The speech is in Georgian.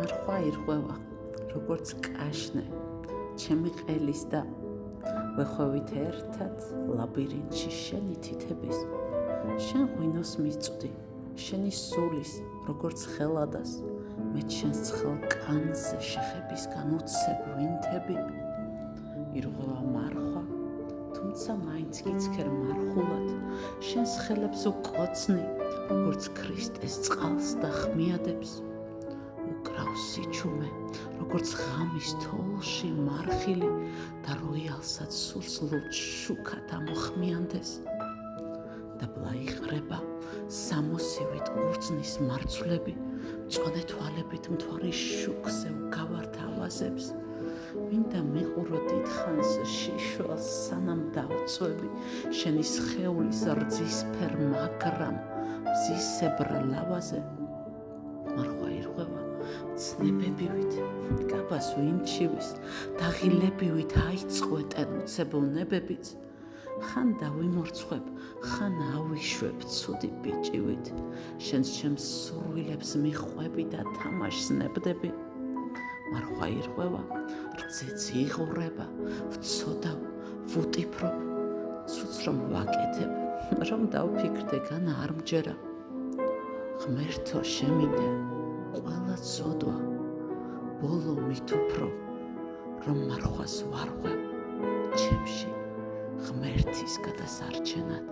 მარხვა ირღვევა, როგორც კაშნე, ჩემი ყელის და ვეხვევით ერთად ლაბირინთში შენი თითების. შენ ღვინოს მიწვდი, შენი სულის, როგორც ხელადას, მე ჩემს ცხელ კანზე შეხებისგან უცებ ვინთები. ირღვევა მარხვა, თუმცა მაინც გიცქერ მარხულად, შენს ხელებს უკოცნი, როგორც ქრისტეს წყალს და ხმიადებს. უკრავს სიჩუმე, როგორც ღამის თოვლში მარხილი და როიალსაც სურს ლურჯ შუქად ამოხმიანდეს. და ბლაიყრება სამოსივით ყურძნის მარცვლები, მწვანე თვალებით მთვარის შუქზე უგავართ ავაზებს. მინდა მიყურო დიდხანს შიშველს სანამ დავწვევი შენი სხეულის რძისფერ მაგრამ მზისებრ ლავაზე. მარხვა ირღვევა ცნებებივით, კაბას ვინჩივის, დაღილებივით აიწყვეტენ უცებოვნებებიც. ხან დავიმორცხვებ, ხან ავიშვებ ცუდი ბიჭივით, შენს ჩემს სურვილებს მიხვები და თამაშს ნებდები. მარხვა ირღვევა, რძეც იღურება, ვცოდავ, ვუტიფრობ, ცუც რომ ვაკეთებ, რომ დავფიქრდე განა არ მჯერა. ღმერთო შემინდე, ყველა ცოდვა, ბოლო მით უფრო, რომ მარხვას ვარღვევ, ჩემში ღმერთის გადასარჩენად.